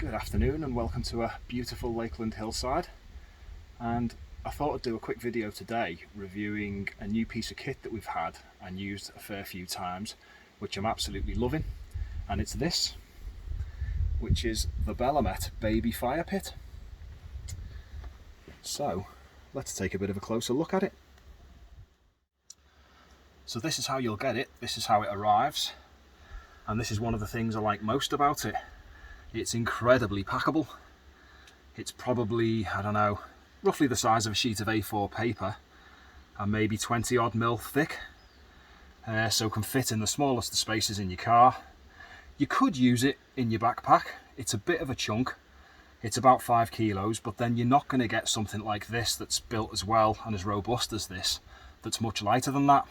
Good afternoon and welcome to a beautiful Lakeland hillside, and I thought I'd do a quick video today reviewing a new piece of kit that we've had and used a fair few times, which I'm absolutely loving, and it's this, which is the Bellamet Baby Fire pit. So let's take a bit of a closer look at it. So this is how you'll get it, this is how it arrives, and this is one of the things I like most about it. It's incredibly packable. It's probably, I don't know, roughly the size of a sheet of A4 paper and maybe 20 odd mil thick, so can fit in the smallest of spaces in your car. You could use it in your backpack. It's a bit of a chunk. It's about 5 kilos, but then you're not going to get something like this that's built as well and as robust as this, that's much lighter than that.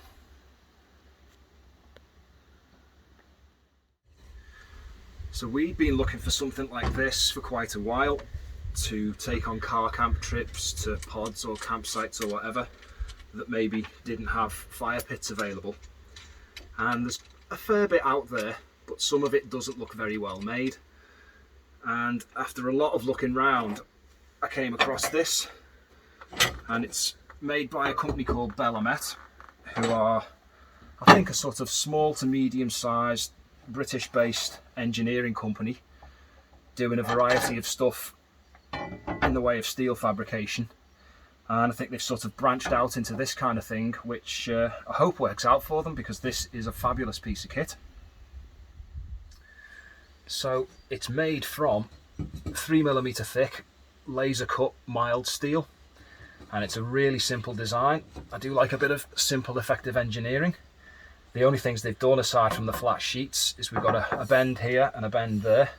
So we've been looking for something like this for quite a while to take on car camp trips to pods or campsites or whatever that maybe didn't have fire pits available. And there's a fair bit out there, but some of it doesn't look very well made. And after a lot of looking round, I came across this, and it's made by a company called Bellamet, who are, I think, a sort of small to medium sized British-based engineering company doing a variety of stuff in the way of steel fabrication, and I think they've sort of branched out into this kind of thing, which I hope works out for them, because this is a fabulous piece of kit. So it's made from 3mm thick laser cut mild steel, and it's a really simple design. I do like a bit of simple effective engineering. The only things they've done aside from the flat sheets is we've got a bend here and a bend there,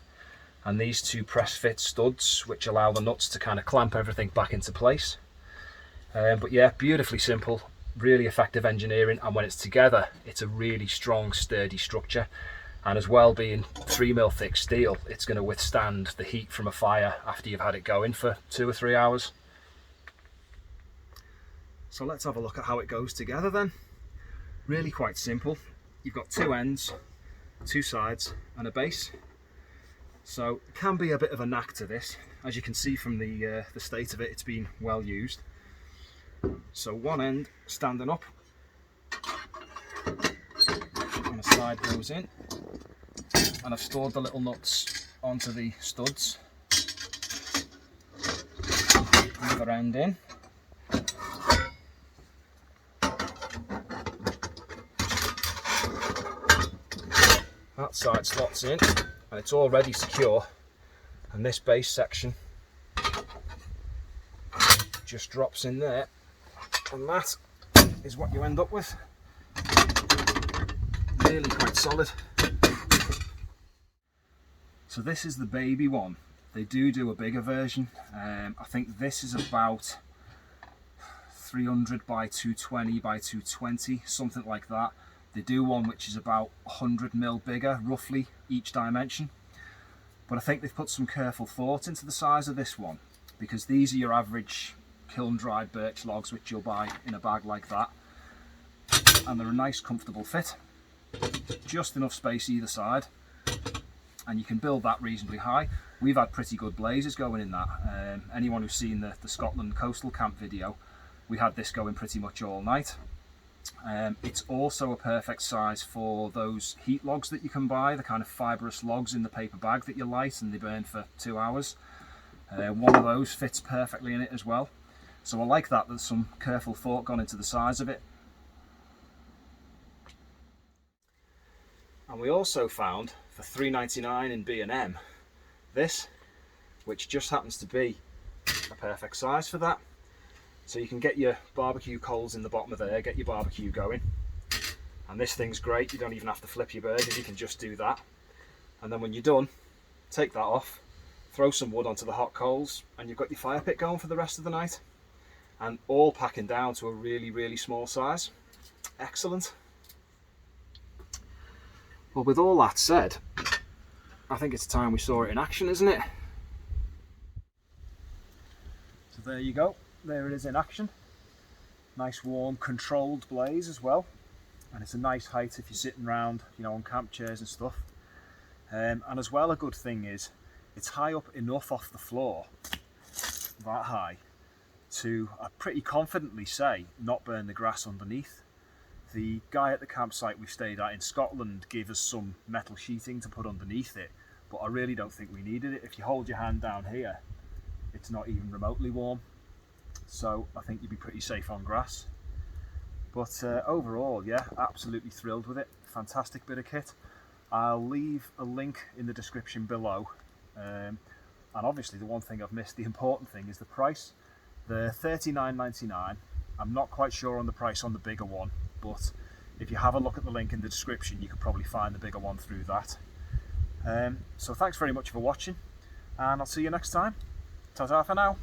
and these two press fit studs which allow the nuts to kind of clamp everything back into place. But yeah, beautifully simple, really effective engineering, and when it's together it's a really strong sturdy structure, and as well being 3mm thick steel, it's going to withstand the heat from a fire after you've had it going for 2 or 3 hours. So let's have a look at how it goes together then. Really quite simple. You've got 2 ends, 2 sides and a base. So it can be a bit of a knack to this. As you can see from the state of it, it's been well used. So one end standing up and a side goes in, and I've stored the little nuts onto the studs. Other end in. That side slots in and it's already secure, and this base section just drops in there, and that is what you end up with. Really quite solid. So this is the baby one. They do a bigger version. I think this is about 300 by 220 by 220, something like that. They do one which is about 100mm bigger, roughly, each dimension. But I think they've put some careful thought into the size of this one, because these are your average kiln-dried birch logs which you'll buy in a bag like that. And they're a nice, comfortable fit. Just enough space either side. And you can build that reasonably high. We've had pretty good blazes going in that. Anyone who's seen the Scotland coastal camp video, we had this going pretty much all night. It's also a perfect size for those heat logs that you can buy, the kind of fibrous logs in the paper bag that you light and they burn for 2 hours. One of those fits perfectly in it as well. So I like that there's some careful thought gone into the size of it. And we also found for $3.99 in B&M this, which just happens to be a perfect size for that. So you can get your barbecue coals in the bottom of there, get your barbecue going. And this thing's great, you don't even have to flip your burgers, you can just do that. And then when you're done, take that off, throw some wood onto the hot coals, and you've got your fire pit going for the rest of the night. And all packing down to a really, really small size. Excellent. Well, with all that said, I think it's time we saw it in action, isn't it? So there you go. There it is in action. Nice warm controlled blaze as well, and it's a nice height if you're sitting around, you know, on camp chairs and stuff. And as well, a good thing is It's high up enough off the floor, that high, to, I pretty confidently say, not burn the grass underneath. The guy at the campsite we stayed at in Scotland gave us some metal sheeting to put underneath it, but I really don't think we needed it. If you hold your hand down here, it's not even remotely warm, so I think you'd be pretty safe on grass. But overall, yeah, absolutely thrilled with it. Fantastic bit of kit. I'll leave a link in the description below. And obviously the one thing I've missed, the important thing, is the price. The $39.99. I'm not quite sure on the price on the bigger one, but if you have a look at the link in the description, you could probably find the bigger one through that. So thanks very much for watching, and I'll see you next time. Ta-ta for now.